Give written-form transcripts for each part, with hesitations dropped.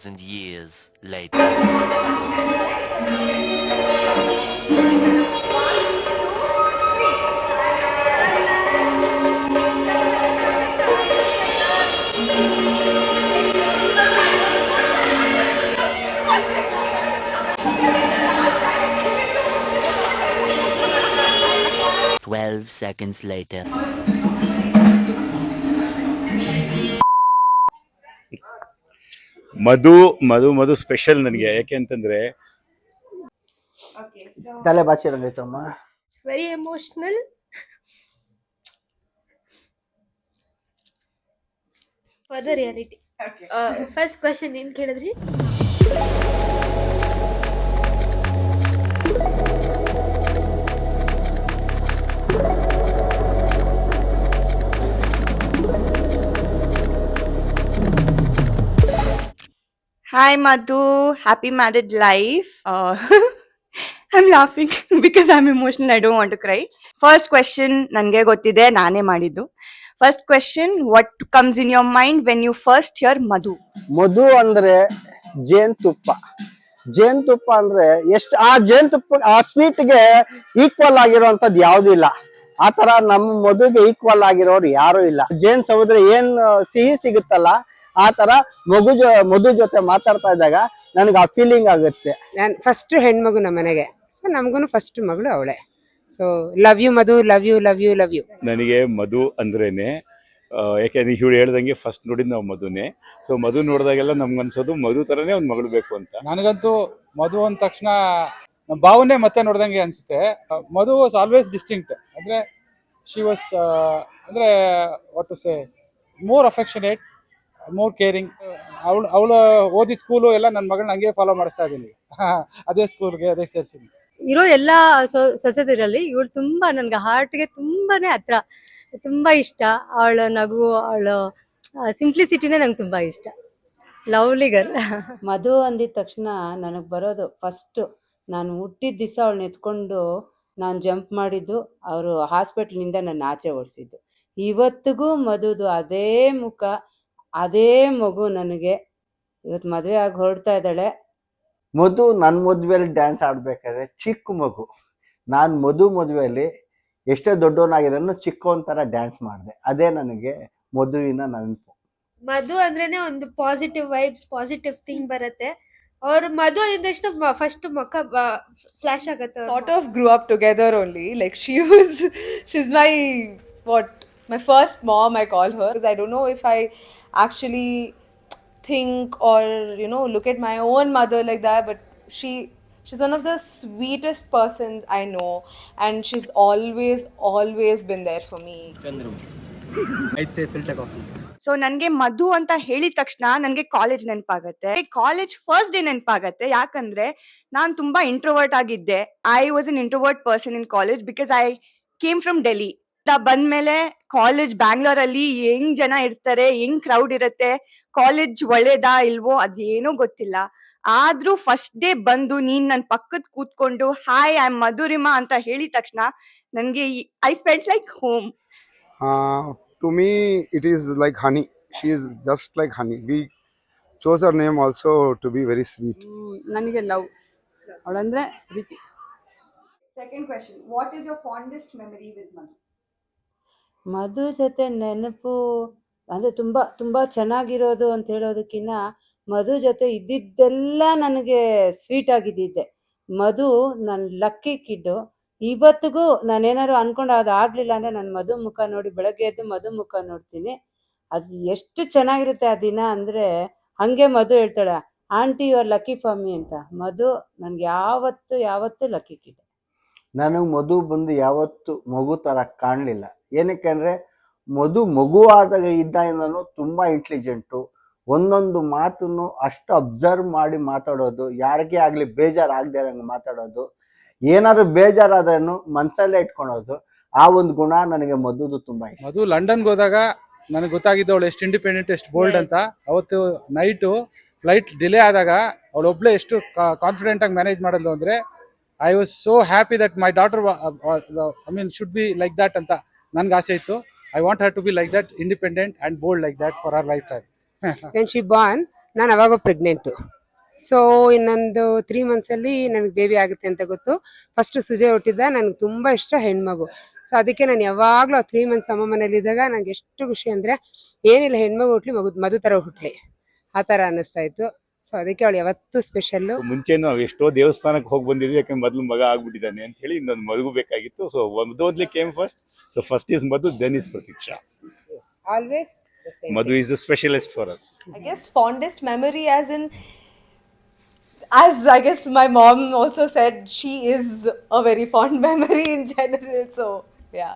2,000 years later. 12 seconds later. ಮಧು ಮಧು ಮಧು special ನನಗೆ. ಯಾಕೆ ಅಂತಂದ್ರೆ ತಲೆ ಬಾಚಿರಂಗೈತಮ್ಮ. It's very emotional. For the reality. Okay. First question ಏನು ಕೇಳಿದ್ರಿ? Hi Madhu, happy married life. I'm laughing because I'm emotional. I don't want to cry. First question, nange gottide nane ಮಾಡಿದ್ದು. First question, what comes in your mind when you first hear Madhu? ಮಧು ಅಂದ್ರೆ ಜೇನುತುಪ್ಪ. ಜೇನುತುಪ್ಪ ಅಂದ್ರೆ ಎಷ್ಟು ಆ ಜೇನುತುಪ್ಪ ಆ ಸ್ವೀಟ್ಗೆ equal ಆಗಿರುವಂತದ್ದು ಯಾವ್ದು ಇಲ್ಲ. ಆ ತರ ನಮ್ಮ ಮಧುಗೆ ಈಕ್ವಲ್ ಆಗಿರೋರು ಯಾರು ಇಲ್ಲ. ಜೇನ್ ಸೌದ್ರ ಏನ್ ಸಿಹಿ ಸಿಗುತ್ತಲ್ಲ ಆ ತರ ಮಧು ಜೊತೆ ಮಾತಾಡ್ತಾ ಇದ್ದಾಗ ನನಗೆ ಆ ಫೀಲಿಂಗ್ ಆಗುತ್ತೆ. ನಾನು ಫಸ್ಟ್ ಹೆಣ್ಮಗು ನಮ್ಮ ಮನೆಗೆ, ಸೊ ನಮಗೂ ಫಸ್ಟ್ ಮಗಳು ಅವಳೆ. So love you Madhu, love you love you love you. ನನಗೆ ಮಧು ಅಂದ್ರೇನೆ ಯಾಕೆಂದ್ರೆ ಇವಳು ಹೇಳ್ದಂಗೆ ಫಸ್ಟ್ ನೋಡಿದ್ ನಾವು ಮಧುನೇ. ಸೊ ಮಧು ನೋಡಿದಾಗೆಲ್ಲ ನಮ್ಗನ್ಸೋದು ಮಧು ತರನೇ ಒಂದು ಮಗಳು ಬೇಕು ಅಂತ. ನನಗಂತೂ ಮಧು ಅಂದ ತಕ್ಷಣ ನಮ್ಮ ಭಾವನೆ ಮತ್ತೆ ನೋಡ್ದಂಗೆ ಅನ್ಸುತ್ತೆ. Madhu was always distinct. ಅಂದ್ರೆ ಶಿ ವಾಸ್ ಅಂದ್ರೆ what to say more affectionate, more caring. ಅವಳು ಓದಿದ ಸ್ಕೂಲು ಎಲ್ಲ ನನ್ನ ಮಗಳನ್ನ ಹಂಗೆ ಫಾಲೋ ಮಾಡಿಸ್ತಾ ಇದ್ದೀನಿ. ಅದೇ ಸ್ಕೂಲ್ಗೆ ಅದೇ ಸೇರಿಸಿದ್ದೀನಿ. ಇರೋ ಎಲ್ಲ ಸೊಸೆದಿರಲ್ಲಿ ಇವಳು ತುಂಬಾ ನನ್ಗೆ ಹಾರ್ಟ್ಗೆ ತುಂಬಾನೇ ಹತ್ರ, ತುಂಬಾ ಇಷ್ಟ. ಅವಳ ನಗು, ಅವಳ ಸಿಂಪ್ಲಿಸಿಟಿನೇ ನಂಗೆ ತುಂಬಾ ಇಷ್ಟ. Lovely girl. ಮಧು ಅಂದಿದ ತಕ್ಷಣ ನನಗೆ ಬರೋದು ಫಸ್ಟ್, ನಾನು ಹುಟ್ಟಿದ ದಿವಸ ಅವಳನ್ನ ಎತ್ಕೊಂಡು ನಾನು ಜಂಪ್ ಮಾಡಿದ್ದು, ಅವರು ಹಾಸ್ಪಿಟ್ಲಿಂದ ನನ್ನ ಆಚೆ ಓಡಿಸಿದ್ದು. ಇವತ್ತಿಗೂ ಮಧುದು ಅದೇ ಮುಖ, ಅದೇ ಮಗು ನನಗೆ. ಇವತ್ತು ಮದುವೆ ಆಗಿ ಹೊರಡ್ತಾ ಇದ್ದಾಳೆ. ಮಧು ನನ್ನ ಮದುವೆಯಲ್ಲಿ ಡ್ಯಾನ್ಸ್ ಆಡ್ಬೇಕಾದ್ರೆ ಚಿಕ್ಕ ಮಗು, ನಾನು ಮದುವೆಯಲ್ಲಿ ಎಷ್ಟೇ ದೊಡ್ಡವನಾಗಿರೋನು ಚಿಕ್ಕವನ್ ತರ ಡ್ಯಾನ್ಸ್ ಮಾಡಿದೆ. ಅದೇ ನನಗೆ ಮಧುವಿನ ನೆನಪು. ಮಧು ಅಂದ್ರೇನೆ ಒಂದು ಪಾಸಿಟಿವ್ ವೈಬ್ಸ್, ಪಾಸಿಟಿವ್ ಥಿಂಗ್ ಬರುತ್ತೆ. ಅವ್ರ ಮಧು ಇಂದಷ್ಟು ಫಸ್ಟ್ ಮುಖ ಫ್ಲಾಶ್ ಆಗುತ್ತೆ. Sort of grew up together only. Like she's my first mom, I call her, because I don't know if I actually think or look at my own mother like that, but she's one of the sweetest persons I know, and she's always been there for me. I'd say filter coffee. So ನನಗೆ ಮಧು ಅಂತ ಹೇಳಿದ ತಕ್ಷಣ ನನಗೆ college ನೆನಪಾಗತ್ತೆ. College first day ನೆನಪಾಗತ್ತೆ. ಯಾಕಂದ್ರೆ ನಾನು ತುಂಬಾ ಇಂಟ್ರೋವರ್ಟ್ ಆಗಿದ್ದೆ. I was an introvert person in college because I came from Delhi. ಬಂದ್ಮೇಲೆ ಕಾಲೇಜ್ ಬ್ಯಾಂಗ್ಳೂರಲ್ಲಿ ಹೆಂಗ್ ಜನ ಇರ್ತಾರೆ, ಹೆಂಗ್ ಕ್ರೌಡ್ ಇರತ್ತೆ, ಕಾಲೇಜ್ ಒಳ್ಳೇದಾ ಇಲ್ವೋ ಅದೇನೋ ಗೊತ್ತಿಲ್ಲ. ಆದ್ರೂ ಫಸ್ಟ್ ಡೇ ಬಂದು ನೀನ್ ನನ್ ಪಕ್ಕದ ಕೂತ್ಕೊಂಡು ಹಾಯ್ ಐ ಆಮ್ ಮಧುರಿಮಾ ಅಂತ ಹೇಳಿದ ತಕ್ಷಣ ನನ್ಗೆ I felt like home. To me, it is like honey. She is just like honey. We chose her name also to be very sweet. ನನಗೆ ಲವ್ ಅವಳಂದ್ರೆ ಪ್ರೀತಿ. Second question, what is your fondest memory with Madhu? Madhu ಜೊತೆ ನೆನಪು ಅಂದರೆ ತುಂಬ ಚೆನ್ನಾಗಿರೋದು ಅಂತ ಹೇಳೋದಕ್ಕಿಂತ ಮಧು ಜೊತೆ ಇದ್ದಿದ್ದೆಲ್ಲ ನನಗೆ ಸ್ವೀಟ್ ಆಗಿದ್ದಿದ್ದೆ. ಮಧು ನನ್ನ ಲಕ್ಕಿ ಕಿಡ್ಡು. ಇವತ್ತಿಗೂ ನಾನೇನಾದ್ರು ಅನ್ಕೊಂಡು ಅದು ಆಗಲಿಲ್ಲ ಅಂದರೆ ನನ್ನ ಮಧು ಮುಖ ನೋಡಿ ಬೆಳಗ್ಗೆ ಎದ್ದು ಮಧು ಮುಖ ನೋಡ್ತೀನಿ. ಅದು ಎಷ್ಟು ಚೆನ್ನಾಗಿರುತ್ತೆ ಆ ದಿನ ಅಂದರೆ. ಹಾಗೆ ಮಧು ಹೇಳ್ತಾಳೆ, aunty you are lucky for me ಅಂತ. ಮಧು ನನಗೆ ಯಾವತ್ತೂ ಲಕ್ಕಿ ಕಿಡ್. ನನಗೆ ಮಧು ಬಂದು ಯಾವತ್ತು ಮಗು ಥರ ಕಾಣಲಿಲ್ಲ. ಏನಕ್ಕೆ ಅಂದರೆ ಮಗುವಾದಾಗ ಇದ್ದಾಗಿಂದನೂ ತುಂಬ ಇಂಟೆಲಿಜೆಂಟು. ಒಂದೊಂದು ಮಾತನ್ನು ಅಷ್ಟು ಅಬ್ಸರ್ವ್ ಮಾಡಿ ಮಾತಾಡೋದು, ಯಾರಿಗೇ ಆಗಲಿ ಬೇಜಾರಾಗದೇ ಇರೋಂಗೆ ಮಾತಾಡೋದು, ಏನಾದ್ರು ಬೇಜಾರಾದ್ರೂ ಮನಸ್ಸಲ್ಲೇ ಇಟ್ಕೊಳೋದು. ಆ ಒಂದು ಗುಣ ನನಗೆ ಮಧುದು ತುಂಬ ಇಷ್ಟ. ಮಧು ಲಂಡನ್ಗೆ ಹೋದಾಗ ನನಗೆ ಗೊತ್ತಾಗಿದ್ದು ಅವಳು ಎಷ್ಟು ಇಂಡಿಪೆಂಡೆಂಟ್, ಎಷ್ಟು ಬೋಲ್ಡ್ ಅಂತ. ಅವತ್ತು ನೈಟು ಫ್ಲೈಟ್ ಡಿಲೇ ಆದಾಗ ಅವಳೊಬ್ಳೆ ಎಷ್ಟು ಕಾನ್ಫಿಡೆಂಟ್ ಆಗಿ ಮ್ಯಾನೇಜ್ ಮಾಡೋದು ಅಂದರೆ I was so happy that my daughter should be like that ಅಂತ ನನ್ಗೆ ಆಸೆ ಇತ್ತು. I want her to be like that, independent and bold like that for her lifetime. When she born, ನಾನು ಅವಾಗ pregnant. So ಇನ್ನೊಂದು 3 ಮಂತ್ಸಲ್ಲಿ ನನಗೆ baby ಆಗುತ್ತೆ ಅಂತ ಗೊತ್ತು. ಫಸ್ಟ್ ಸುಜಯ್ ಹುಟ್ಟಿದ್ದ, ನನಗೆ ತುಂಬ ಇಷ್ಟ ಹೆಣ್ಮಗು. ಸೊ ಅದಕ್ಕೆ ನಾನು ಯಾವಾಗಲೂ ಆ 3 ಮಂತ್ಸ್ ಅಮ್ಮ ಮನೇಲಿದ್ದಾಗ ನನಗೆ ಎಷ್ಟು ಖುಷಿ ಅಂದರೆ, ಏನಿಲ್ಲ ಹೆಣ್ಮಗು ಹುಟ್ಲಿ, ಮಧು ಥರ ಹುಟ್ಲಿ, ಆ ಥರ ಅನ್ನಿಸ್ತಾ ಇತ್ತು. ಸೊ ಅದಕ್ಕೆ ಅವಳು ಯಾವತ್ತೂ ಸ್ಪೆಷಲ್ಲು. ಮುಂಚೆ ನಾವು ಎಷ್ಟೋ ದೇವಸ್ಥಾನಕ್ಕೆ ಹೋಗಿ ಬಂದಿದ್ವಿ, ಯಾಕಂದ್ರೆ ಮೊದಲು ಮಗ ಆಗ್ಬಿಟ್ಟಿದ್ದಾನೆ ಅಂತ ಹೇಳಿ ಇನ್ನೊಂದು ಮಗು ಬೇಕಾಗಿತ್ತು. ಸೊ ಮಧು ಓದ್ಲಿ came first. So first is Madhu, then is Prateeksha. Always Madhu is the specialist for us. I guess fondest memory as I guess my mom also said, she is a very fond memory in general. So yeah,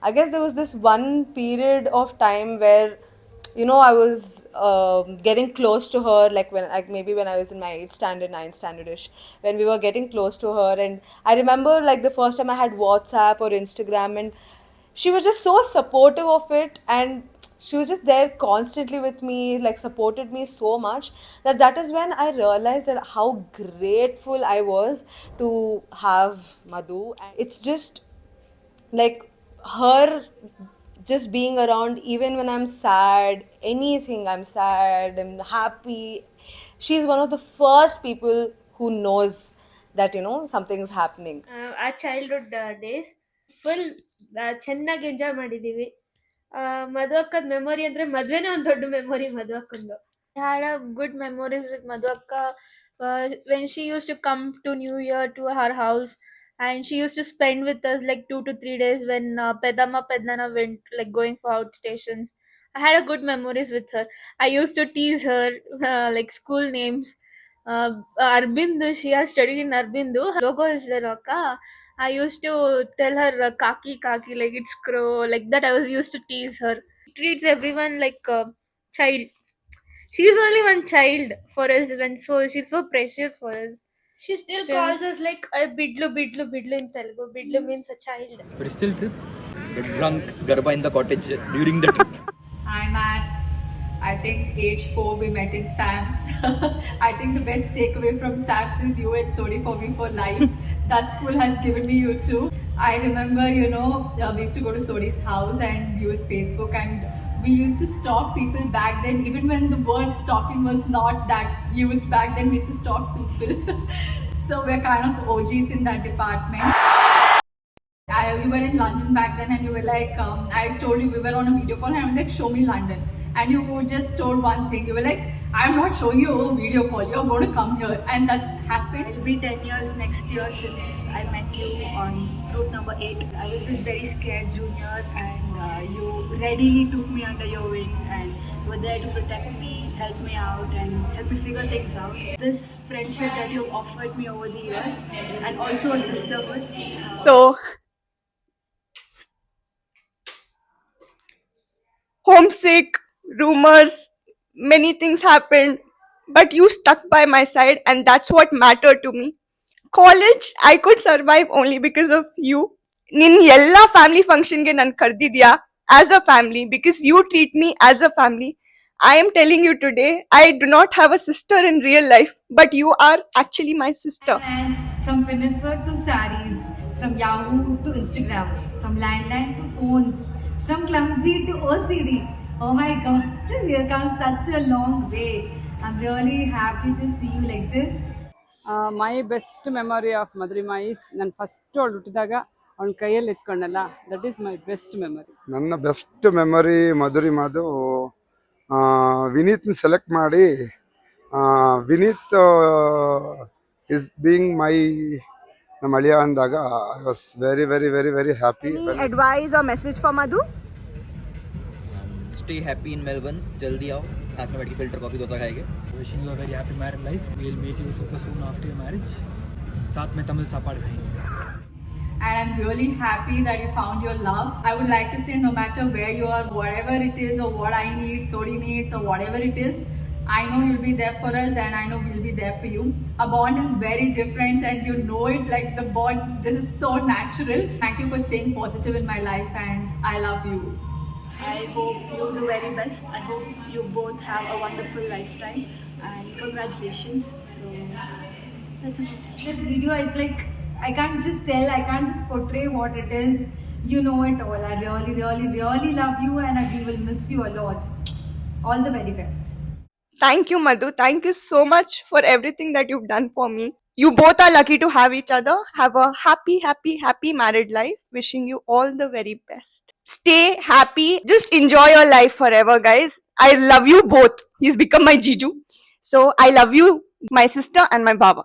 I guess there was this one period of time where, you know, I was getting close to her, like maybe when I was in my 8th standard, 9th standard-ish, when we were getting close to her. And I remember like the first time I had WhatsApp or Instagram, and she was just so supportive of it, and she was just there constantly with me, like supported me so much, that is when I realized that how grateful I was to have Madhu. And it's just like her just being around, even when I'm sad, anything, I'm sad, I'm happy, she's one of the first people who knows that, you know, something's happening. ಆ childhood days full ಚೆನ್ನಾಗಿ enjoy ಮಾಡಿದ್ದೀವಿ. ಮಧು ಅಕ್ಕದ memory ಅಂದ್ರೆ ಮದ್ವೆನೇ ಒಂದು ದೊಡ್ಡ memory Madhu ಅಕ್ಕಂದು. I had a good memories with Madhu Akka when she used to come to New Year to her house, and she used to spend with us like 2 to 3 days when Pedama Pednana went like going for outstations. I had a good memories with her. I used to tease her like school names. Arbindu, she has studied in Arbindu. Her logo is there, Akka. I used to tell her kaki kaki, like it's crow, like that. I was used to tease her. She treats everyone like a child. She's only one child for us, and so she's so precious for us. She still calls us like bidlu bidlu bidlu in Telugu. Bidlu means a child. Bristol trip. Get drunk, garba in the cottage during the trip. Hi Max. I think age 4 we met in SAMS. I think the best takeaway from SAMS is you and Sodi for me for life. That school has given me you too. I remember, you know, we used to go to Sodi's house and use Facebook, and we used to stalk people back then. Even when the word stalking was not that used back then, we used to stalk people. So we're kind of OGs in that department. You were in London back then, and you were like, I told you, we were on a video call, and I was like, show me London. And you just told one thing. You were like, I'm not showing you a video call, you're going to come here. And that happened. It'll be 10 years next year since I met you on route number 8. I was this very scared junior, and you readily took me under your wing, and you were there to protect me, help me out, and help me figure things out. This friendship that you've offered me over the years, and also a sisterhood. So homesick, rumors, many things happened, but you stuck by my side, and that's what mattered to me. College, I could survive only because of you. Nin ella family function ge nan kardidiya as a family, because you treat me as a family. I am telling you today, I do not have a sister in real life, but you are actually my sister. From Pinnacle to saris, from Yahoo to Instagram, from landline to phones, from clumsy to OCD. Oh my God, we have come such a long way. I'm really happy to see you like this. My best memory of Madhurima is ನನ್ನ first ಅವಳು ಹುಟ್ಟಿದಾಗ ಅವನ ಕೈಯಲ್ಲಿ ಎತ್ಕೊಂಡಲ್ಲ, that is my best memory. ನನ್ನ best memory ಮಧುರಿಮಾದು ವಿನೀತ್ನ select ಮಾಡಿ, ವಿನೀತ್ ಇಸ್ ಬೀಯಿಂಗ್ ಮೈ ನಮ್ಮ ಅಳಿಯ ಅಂದಾಗ I was very very very very happy. Advice or message for Madhu? Stay happy in Melbourne. जल्दी आओ, साथ में बैठ के फिल्टर कॉफी डोसा खाएंगे. Wishing you a very happy married life. We'll meet you super soon after your marriage. साथ में तमिल सापाड़ खाएंगे. And I'm really happy that you found your love. I would like to say, no matter where you are, whatever it is, or what I need, Sodi needs, or whatever it is, I know you'll be there for us, and I know we'll be there for you. Our bond is very different, and you know it, like the bond, this is so natural. Thank you for staying positive in my life, and I love you. I hope you do very best. I hope you both have a wonderful lifetime, and congratulations. So that's it. This video is like, I can't just tell, I can't just portray what it is. You know it all. I really, really, really love you, and we will miss you a lot. All the very best. Thank you, Madhu. Thank you so much for everything that you've done for me. You both are lucky to have each other. Have a happy, happy, happy married life. Wishing you all the very best. Stay happy. Just enjoy your life forever, guys. I love you both. He's become my Jiju. So I love you, my sister and my Baba.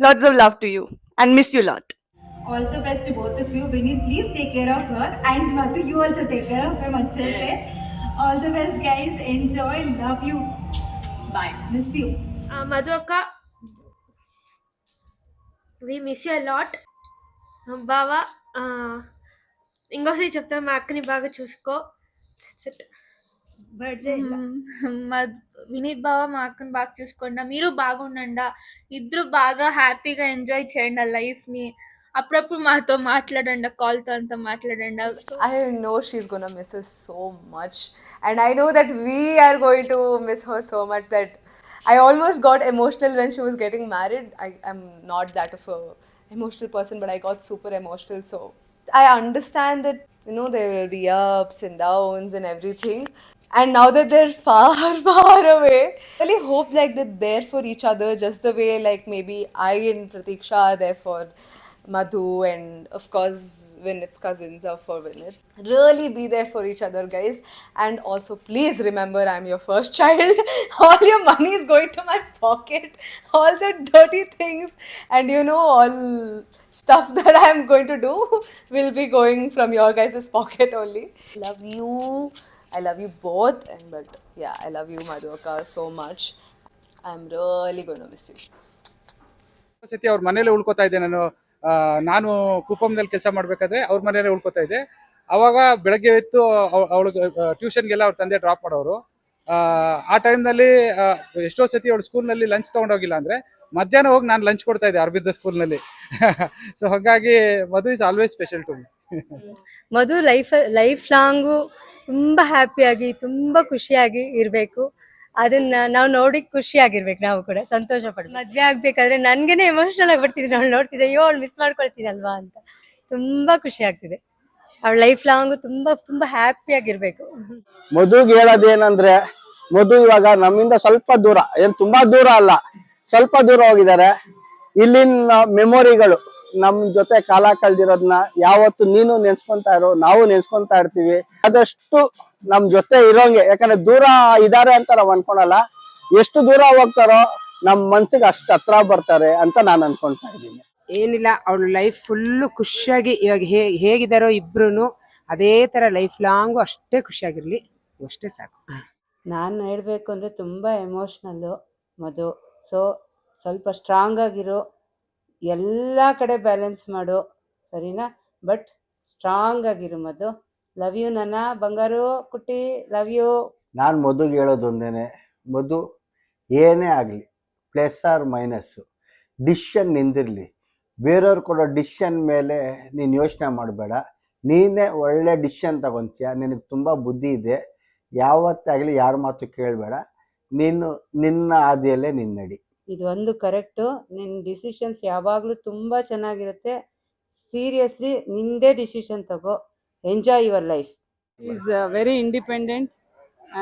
Lots of love to you and miss you a lot. All the best to both of you. Vinny, please take care of her. And Madhu, you also take care of him. All the best, guys. Enjoy. Love you. Bye. Miss you. Madhu అక్క, we miss you lot. బావా, ఇంకోసారి చెప్తాను, మా అక్కని బాగా చూసుకో. బర్డ్సే వినీత్ బావ మా అక్కని బాగా చూసుకోండి, మీరు బాగుండండి, ఇద్దరు బాగా హ్యాపీగా ఎంజాయ్ చేయండి లైఫ్ని. అప్పుడప్పుడు మాతో మాట్లాడండి, కాల్తో అంతా మాట్లాడండి. I know she's gonna miss us so much, and I know that we are going to miss her so much that I almost got emotional when she was getting married. I'm not that of a emotional person, but I got super emotional. So I understand that, you know, there will be ups and downs and everything. And now that they're far, far away, I really hope like they're there for each other, just the way like maybe I and Pratiksha are there for Madhu, and of course Vinith's cousins are for Vinith. Really be there for each other, guys. And also please remember, I'm your first child. All your money is going to my pocket, all the dirty things and you know all stuff that I'm going to do will be going from your guys' pocket only. Love you. I love you both, and but yeah, I love you Madhu Akka so much. I'm really going to miss you. ಸತಿ ಅವ್ರ ಮನೇಲೆ ಉಳ್ಕೊತಾ ಇದ್ದೆ ನಾನು ಕುಪ್ಪಂದಲ್ಲಿ ಕೆಲಸ ಮಾಡಬೇಕಾದ್ರೆ ಅವ್ರ ಮನೇಲೆ ಉಳ್ಕೊತಾ ಇದ್ದೆ. ಅವಾಗ ಬೆಳಗ್ಗೆ ಎದ್ದು ಅವಳಿಗೆ ಟ್ಯೂಷನ್ಗೆಲ್ಲ ಅವ್ರ ತಂದೆ ಡ್ರಾಪ್ ಮಾಡೋರು. ಆ ಟೈಮ್ನಲ್ಲಿ ಎಷ್ಟೋ ಸತಿ ಅವಳು ಸ್ಕೂಲ್ನಲ್ಲಿ ಲಂಚ್ ತೊಗೊಂಡೋಗಿಲ್ಲ ಅಂದರೆ ಮಧ್ಯಾಹ್ನ ಹೋಗಿ ನಾನು ಲಂಚ್ ಕೊಡ್ತಾ ಇದ್ದೆ ಅರ್ಬಿದ್ದ ಸ್ಕೂಲ್ನಲ್ಲಿ. ಸೊ ಹಾಗಾಗಿ Madhu is always special to me. Madhu life long ತುಂಬ ಹ್ಯಾಪಿಯಾಗಿ ತುಂಬ ಖುಷಿಯಾಗಿ ಇರಬೇಕು. ಅದನ್ನ ನಾವು ನೋಡಿ ಖುಷಿ ಆಗಿರ್ಬೇಕು, ನಾವು ಕೂಡ ಸಂತೋಷ ಪಡ್ಬೇಕು. ಮದ್ವೆ ಆಗ್ಬೇಕಾದ್ರೆ ನನ್ಗೇನೆ ಎಮೋಷನಲ್ ಆಗ್ಬಿಡ್ತಿದ್ದೀನಿ, ಅವಳು ನೋಡ್ತಿದ್ದೆ, ಅಯ್ಯೋ ಅವಳು ಮಿಸ್ ಮಾಡ್ಕೊಳ್ತೀನಲ್ವಾ ಅಂತ. ತುಂಬಾ ಖುಷಿ ಆಗ್ತಿದೆ. ಅವಳ ಲೈಫ್ ಲಾಂಗ್ ತುಂಬಾ ತುಂಬಾ ಹ್ಯಾಪಿ ಆಗಿರ್ಬೇಕು. ಮಧುಗೆ ಹೇಳೋದೇನಂದ್ರೆ, ಮಧು ಇವಾಗ ನಮ್ಮಿಂದ ಸ್ವಲ್ಪ ದೂರ, ಏನ್ ತುಂಬಾ ದೂರ ಅಲ್ಲ, ಸ್ವಲ್ಪ ದೂರ ಹೋಗಿದ್ದಾರೆ. ಇಲ್ಲಿನ ಮೆಮೊರಿಗಳು ನಮ್ ಜೊತೆ ಕಾಲ ಕಳ್ದಿರೋದನ್ನ ಯಾವತ್ತು ನೀನು ನೆನ್ಸ್ಕೊಂತಾ ಇರೋ, ನಾವು ನೆನ್ಸ್ಕೊಂತಾ ಇರ್ತೀವಿ. ಆದಷ್ಟು ನಮ್ ಜೊತೆ ಇರೋಂಗೆ, ಯಾಕಂದ್ರೆ ದೂರ ಇದಾರೆ ಅಂತ ನಾವ್ ಅನ್ಕೊಳಲ್ಲ, ಎಷ್ಟು ದೂರ ಹೋಗ್ತಾರೋ ನಮ್ ಮನ್ಸಿಗೆ ಅಷ್ಟು ಹತ್ರ ಬರ್ತಾರೆ ಅಂತ ನಾನು ಅನ್ಕೊಂತಾ ಇದ್ದೀನಿ. ಏನಿಲ್ಲ, ಅವಳು ಲೈಫ್ ಫುಲ್ಲು ಖುಷಿಯಾಗಿ ಇವಾಗ ಹೇಗಿದ್ದಾರೋ ಇಬ್ರು ಅದೇ ತರ ಲೈಫ್ ಲಾಂಗು ಅಷ್ಟೇ ಖುಷಿಯಾಗಿರ್ಲಿ, ಅಷ್ಟೇ ಸಾಕು. ನಾನು ಹೇಳಬೇಕು ಅಂದರೆ ತುಂಬ ಎಮೋಷ್ನಲ್ಲು ಮಧು. ಸೊ ಸ್ವಲ್ಪ ಸ್ಟ್ರಾಂಗ್ ಆಗಿರು, ಎಲ್ಲ ಕಡೆ ಬ್ಯಾಲೆನ್ಸ್ ಮಾಡು, ಸರಿನಾ? ಬಟ್ ಸ್ಟ್ರಾಂಗ್ ಆಗಿರು ಮಧು. ಲವ್ ಯು ನನ್ನ ಬಂಗಾರು ಕುಟ್ಟಿ, ಲವ್ ಯು. ನಾನು ಮಧುಗೆ ಹೇಳೋದೊಂದೇನೆ, ಮಧು ಏನೇ ಆಗಲಿ ಪ್ಲಸ್ ಆರ್ ಮೈನಸ್ಸು ಡಿಸಿಷನ್ ನಿಂದಿರಲಿ, ಬೇರೆಯವ್ರು ಕೊಡೋ ಡಿಸಿಷನ್ ಮೇಲೆ ನೀನು ಯೋಚನೆ ಮಾಡಬೇಡ. ನೀನೇ ಒಳ್ಳೆ ಡಿಸಿಷನ್ ತಗೊತೀಯ, ನಿನಗೆ ತುಂಬ ಬುದ್ಧಿ ಇದೆ. ಯಾವತ್ತಾಗಲಿ ಯಾರ ಮಾತು ಕೇಳಬೇಡ, ನೀನು ನಿನ್ನ ಹಾದಿಯಲ್ಲೇ ನಿನ್ನ ನಡಿ. ಇದು ಒಂದು ಕರೆಕ್ಟು. ನಿನ್ನ ಡಿಸಿಷನ್ಸ್ ಯಾವಾಗಲೂ ತುಂಬ ಚೆನ್ನಾಗಿರುತ್ತೆ. ಸೀರಿಯಸ್ಲಿ ನಿಂದೇ ಡಿಸಿಷನ್ ತಗೋ. Enjoy your life. She is very independent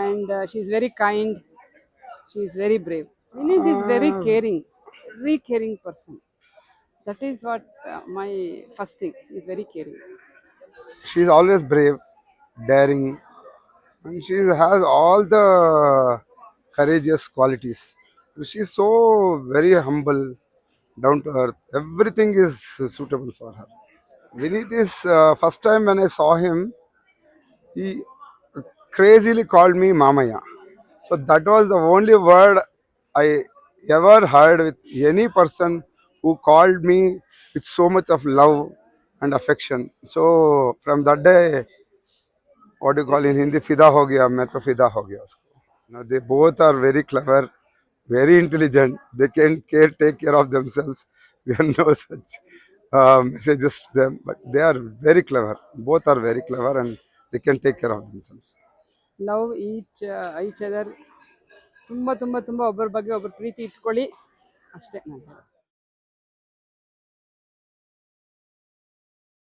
and she is very kind. She is very brave. Vinith is very caring person. That is what my first thing. He is very caring. She is always brave, daring, and she has all the courageous qualities. She is so very humble, down to earth. Everything is suitable for her. Vinith is first time when I saw him, he crazily called me Mamaya. So that was the only word I ever heard with any person who called me with so much of love and affection. So from that day, what do you call in Hindi, fida ho gaya, main to fida ho gaya usko. Now they both are very clever, very intelligent. They can take care of themselves. We have no such messages to them, but they are very clever. Both are very clever and they can take care of themselves. Love each other. ತುಂಬ ತುಂಬ ತುಂಬ ಒಬ್ಬರ ಬಗ್ಗೆ ಒಬ್ಬರು ಪ್ರೀತಿ ಇಟ್ಕೊಳ್ಳಿ, ಅಷ್ಟೇ ನಾನು ಹೇಳೋದು.